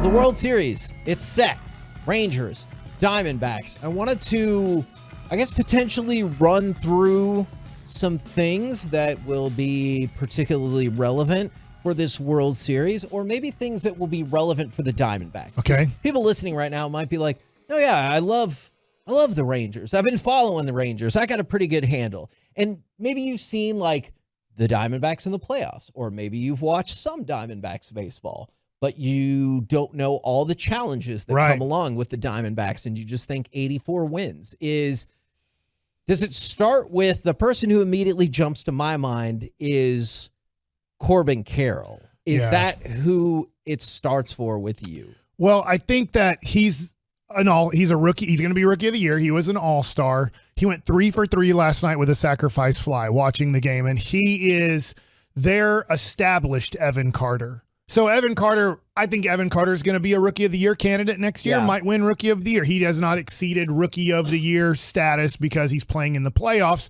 the World Series, it's set. Rangers, Diamondbacks. I wanted to, potentially run through some things that will be particularly relevant for this World Series, or maybe things that will be relevant for the Diamondbacks. Okay. People listening right now might be like, oh yeah, I love the Rangers. I've been following the Rangers. I got a pretty good handle. And maybe you've seen like the Diamondbacks in the playoffs, or maybe you've watched some Diamondbacks baseball, but you don't know all the challenges that come along with the Diamondbacks, and you just think 84 wins does it start with the person who immediately jumps to my mind is Corbin Carroll? Is that who it starts for with you? Well, I think that he's a rookie. He's going to be Rookie of the Year. He was an all-star. He went 3 for 3 last night with a sacrifice fly watching the game, and he is their established Evan Carter. So I think Evan Carter is going to be a Rookie of the Year candidate next year, might win Rookie of the Year. He has not exceeded Rookie of the Year status because he's playing in the playoffs.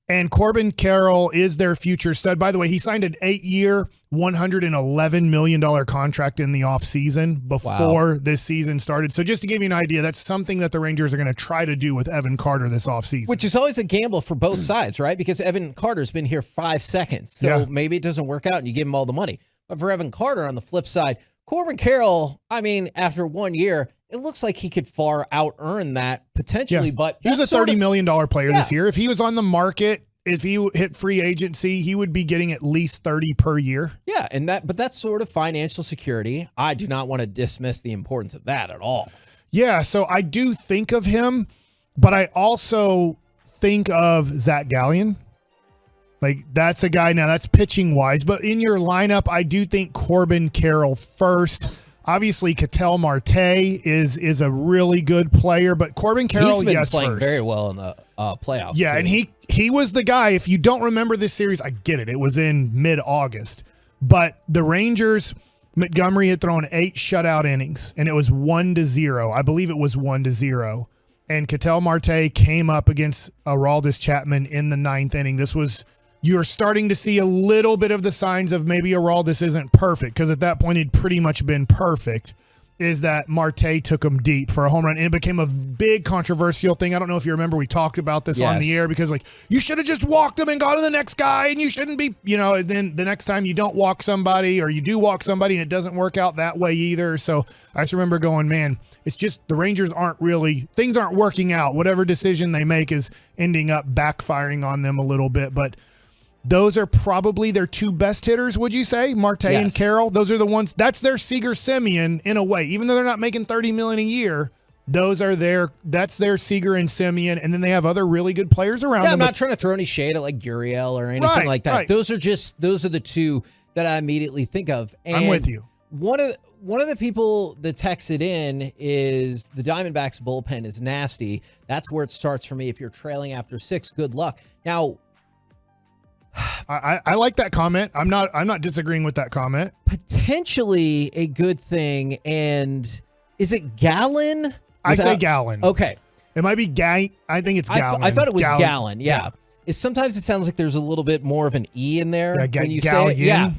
And Corbin Carroll is their future stud. By the way, he signed an 8-year, $111 million contract in the offseason before this season started. So just to give you an idea, that's something that the Rangers are going to try to do with Evan Carter this offseason. Which is always a gamble for both sides, right? Because Evan Carter's been here 5 seconds. So maybe it doesn't work out and you give him all the money. But for Evan Carter, on the flip side, Corbin Carroll, after 1 year, it looks like he could far out-earn that potentially. But he was a $30 million player this year. If he was on the market, if he hit free agency, he would be getting at least 30 per year. Yeah, but that's sort of financial security. I do not want to dismiss the importance of that at all. Yeah, so I do think of him, but I also think of Zach Gallen. Like, that's a guy now, that's pitching-wise. But in your lineup, I do think Corbin Carroll first. Obviously, Ketel Marte is a really good player, but Corbin Carroll, He's been playing first. very well in the playoffs. Yeah, too. and he was the guy. If you don't remember this series, I get it. It was in mid-August. But the Rangers, Montgomery had thrown 8 shutout innings, and it was 1-0. I believe it was 1-0. And Ketel Marte came up against Aroldis Chapman in the 9th inning. You're starting to see a little bit of the signs of maybe Aroldis isn't perfect, because at that point he'd pretty much been perfect, is that Marte took him deep for a home run, and it became a big controversial thing. I don't know if you remember, we talked about this on the air, because you should have just walked him and gone to the next guy, and you shouldn't be, and then the next time you don't walk somebody, or you do walk somebody and it doesn't work out that way either. So I just remember going, man, it's just the Rangers things aren't working out. Whatever decision they make is ending up backfiring on them a little bit, but those are probably their 2 best hitters, would you say? Marte and Carroll. Those are the ones. That's their Seager-Semien in a way. Even though they're not making $30 million a year, that's their Seager and Semien, and then they have other really good players around them. I'm not trying to throw any shade at like Gurriel or anything like that. Right. Those are the 2 that I immediately think of. And I'm with you. One of the people that texted in is the Diamondbacks bullpen is nasty. That's where it starts for me. If you're trailing after 6, good luck. Now, I like that comment. I'm not disagreeing with that comment. Potentially a good thing. And is it Gallen? I say Gallen. Okay. It might be I think it's Gallen. I thought it was Gallen. Yeah. Sometimes it sounds like there's a little bit more of an E in there when you say it. Yeah.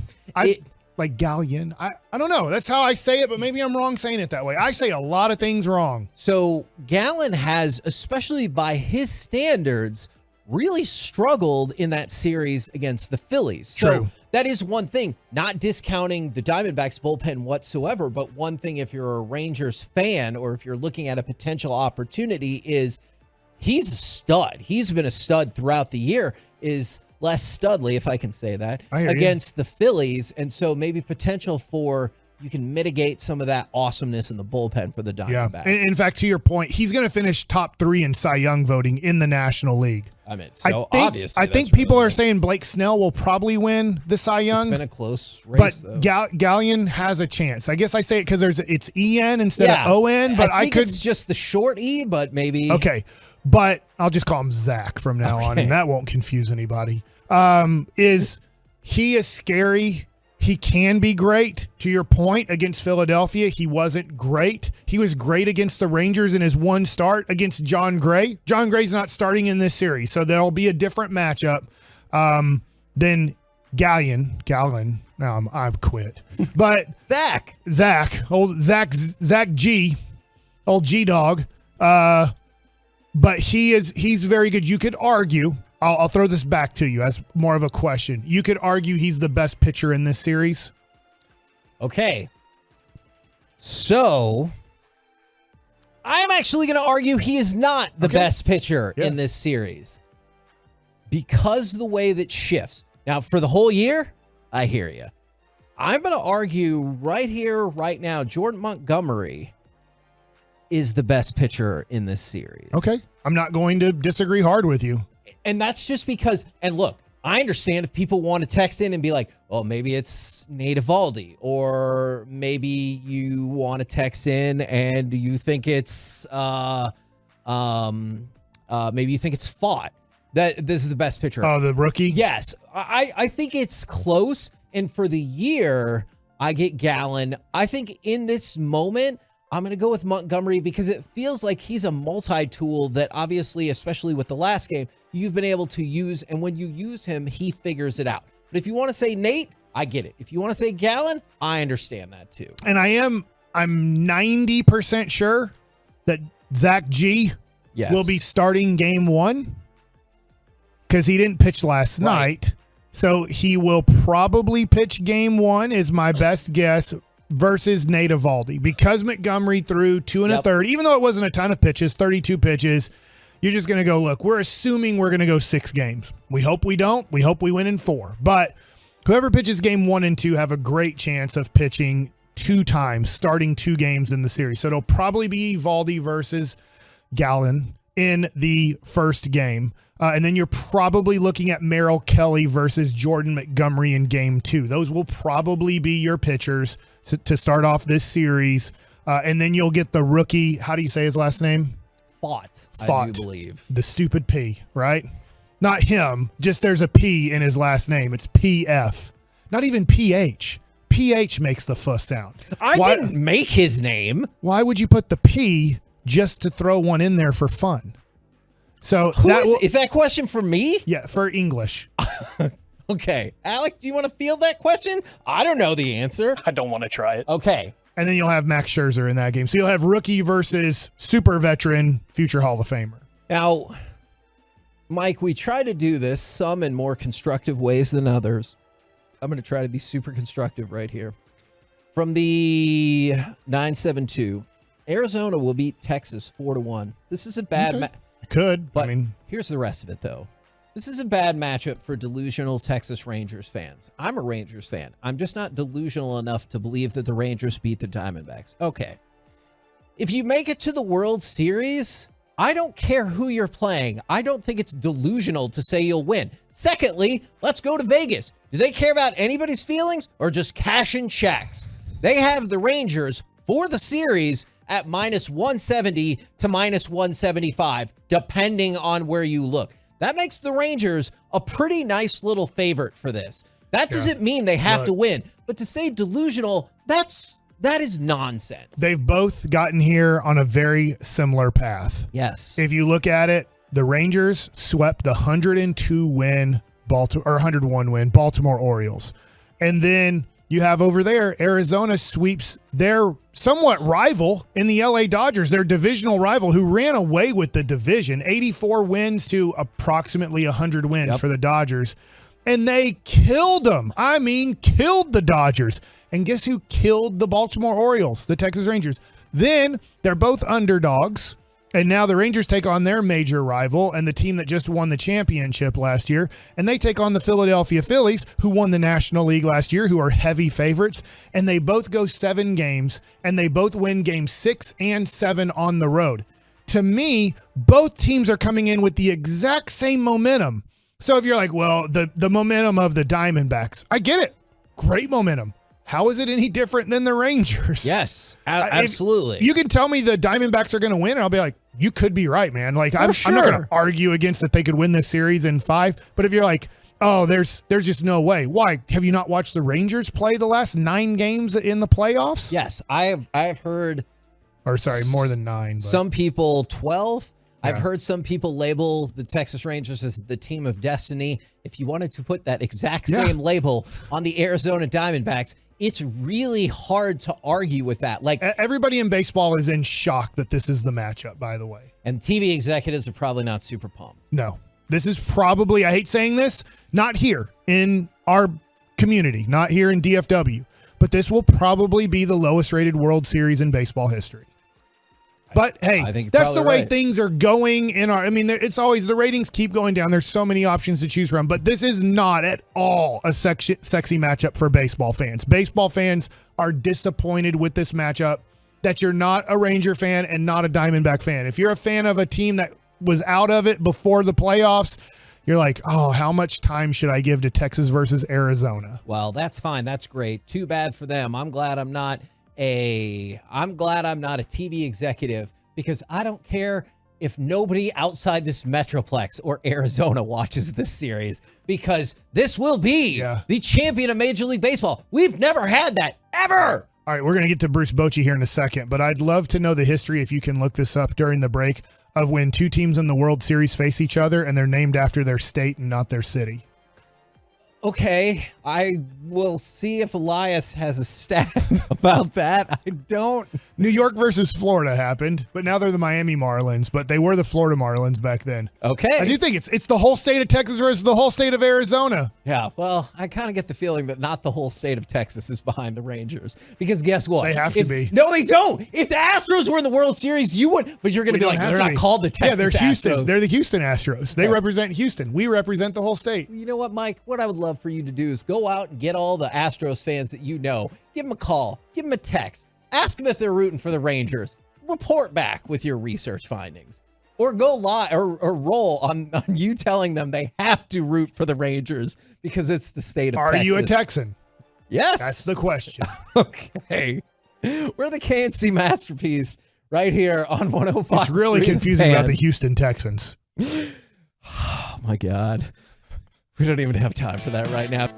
Like Gallen. I don't know. That's how I say it, but maybe I'm wrong saying it that way. I say a lot of things wrong. So Gallen has, especially by his standards, really struggled in that series against the Phillies. True. So that is one thing, not discounting the Diamondbacks bullpen whatsoever, but one thing if you're a Rangers fan or if you're looking at a potential opportunity is he's a stud. He's been a stud throughout the year, is less studly, if I can say that, against the Phillies. And so maybe potential for you can mitigate some of that awesomeness in the bullpen for the Diamondbacks. Yeah. In fact, to your point, he's going to finish top 3 in Cy Young voting in the National League. Obviously. I think people are saying Blake Snell will probably win the Cy Young. It's been a close race, but Gallen has a chance. I guess I say it because it's EN instead of ON, but I think it's just the short E, but maybe. Okay, but I'll just call him Zach from now on, and that won't confuse anybody. He is scary. He can be great. To your point, against Philadelphia, he wasn't great. He was great against the Rangers in his one start against John Gray. John Gray's not starting in this series, so there'll be a different matchup. Then Gallon. No, I've quit. But Zach, Zach G, old G dog. But he's very good. You could argue. I'll throw this back to you as more of a question. You could argue he's the best pitcher in this series. Okay. So I'm actually going to argue he is not the best pitcher in this series because the way that shifts. Now, for the whole year, I hear you. I'm going to argue right here, right now, Jordan Montgomery is the best pitcher in this series. Okay. I'm not going to disagree hard with you. And that's just because, and look, I understand if people want to text in and be like, well, maybe it's Nate Eovaldi, or maybe you want to text in and you think it's, maybe you think it's Fott. That this is the best pitcher. Oh, the rookie? Yes. I think it's close. And for the year, I get Gallon. I think in this moment, I'm going to go with Montgomery because it feels like he's a multi-tool that obviously, especially with the last game, you've been able to use. And when you use him, he figures it out. But if you want to say Nate, I get it. If you want to say Gallon, I understand that too. And I'm 90% sure that Zach G will be starting game 1 because he didn't pitch last night. So he will probably pitch game 1 is my best guess versus Nate Eovaldi, because Montgomery threw 2 1/3, even though it wasn't a ton of pitches, 32 pitches. You're just going to go, look, we're assuming we're going to go 6 games. We hope we don't. We hope we win in 4. But whoever pitches game 1 and 2 have a great chance of pitching 2 times, starting 2 games in the series. So it'll probably be Eovaldi versus Gallon in the first game. And then you're probably looking at Merrill Kelly versus Jordan Montgomery in game 2. Those will probably be your pitchers to start off this series. And then you'll get the rookie. How do you say his last name? Fott, I do believe. The stupid P, right? Not him. Just there's a P in his last name. It's PF. Not even PH. PH makes the fuss sound. I didn't make his name. Why would you put the P just to throw one in there for fun? So is that question for me? Yeah, for English. Okay. Alec, do you want to field that question? I don't know the answer. I don't want to try it. Okay. And then you'll have Max Scherzer in that game. So you'll have rookie versus super veteran, future Hall of Famer. Now, Mike, we try to do this, some in more constructive ways than others. I'm going to try to be super constructive right here. From the 972, Arizona will beat Texas 4-1. This is a bad Could. But here's the rest of it, though. This is a bad matchup for delusional Texas Rangers fans. I'm a Rangers fan. I'm just not delusional enough to believe that the Rangers beat the Diamondbacks. Okay. If you make it to the World Series, I don't care who you're playing. I don't think it's delusional to say you'll win. Secondly, let's go to Vegas. Do they care about anybody's feelings or just cashing checks? They have the Rangers for the series at -170 to -175, depending on where you look. That makes the Rangers a pretty nice little favorite for this. That doesn't mean they have to win, but to say delusional, that is nonsense. They've both gotten here on a very similar path. Yes. If you look at it, the Rangers swept the 101 win Baltimore Orioles. And then you have over there, Arizona sweeps their somewhat rival in the LA Dodgers, their divisional rival who ran away with the division, 84 wins to approximately 100 wins for the Dodgers. And they killed them. I mean, killed the Dodgers. And guess who killed the Baltimore Orioles? The Texas Rangers. Then they're both underdogs. And now the Rangers take on their major rival and the team that just won the championship last year. And they take on the Philadelphia Phillies, who won the National League last year, who are heavy favorites. And they both go 7 games, and they both win games 6 and 7 on the road. To me, both teams are coming in with the exact same momentum. So if you're like, well, the momentum of the Diamondbacks, I get it. Great momentum. How is it any different than the Rangers? Yes, absolutely. You can tell me the Diamondbacks are going to win, and I'll be like, you could be right, man. Like, I'm not going to argue against that they could win this series in 5. But if you're like, oh, there's just no way. Why? Have you not watched the Rangers play the last 9 games in the playoffs? Yes, I have heard. Or sorry, more than 9. But. Some people 12. I've heard some people label the Texas Rangers as the team of destiny. If you wanted to put that exact same label on the Arizona Diamondbacks, it's really hard to argue with that. Like, everybody in baseball is in shock that this is the matchup, by the way. And TV executives are probably not super pumped. No. This is probably, I hate saying this, not here in our community, not here in DFW, but this will probably be the lowest rated World Series in baseball history. But hey, I think that's the way right. things are going in our, I mean, it's always, the ratings keep going down. There's so many options to choose from, but this is not at all a sexy matchup for baseball fans. Baseball fans are disappointed with this matchup, that you're not a Ranger fan and not a Diamondback fan. If you're a fan of a team that was out of it before the playoffs, you're like, oh, how much time should I give to Texas versus Arizona? Well, that's fine. That's great. Too bad for them. I'm glad I'm not a TV executive, because I don't care if nobody outside this Metroplex or Arizona watches this series, because this will be the champion of Major League Baseball. We've never had that ever. All right, we're going to get to Bruce Bochy here in a second, but I'd love to know the history, if you can look this up during the break, of when two teams in the World Series face each other and they're named after their state and not their city. Okay, I will see if Elias has a stat about that. I don't. New York versus Florida happened, but now they're the Miami Marlins, but they were the Florida Marlins back then. Okay. I do think it's the whole state of Texas versus the whole state of Arizona. Yeah, well, I kind of get the feeling that not the whole state of Texas is behind the Rangers, because guess what? They have to be. No, they don't. If the Astros were in the World Series, you would, but you're going to be like, they're not called the Texas Astros. Yeah, they're Houston. Astros. They're the Houston Astros. They represent Houston. We represent the whole state. You know what, Mike? What I would love for you to do is go out and get all the Astros fans that you know, give them a call, give them a text, ask them if they're rooting for the Rangers, report back with your research findings, or go live or roll on you telling them they have to root for the Rangers because it's the state of Texas. Are you a Texan? Yes. That's the question. Okay. We're the KNC Masterpiece right here on 105. It's really confusing about the Houston Texans. Oh, my God. We don't even have time for that right now.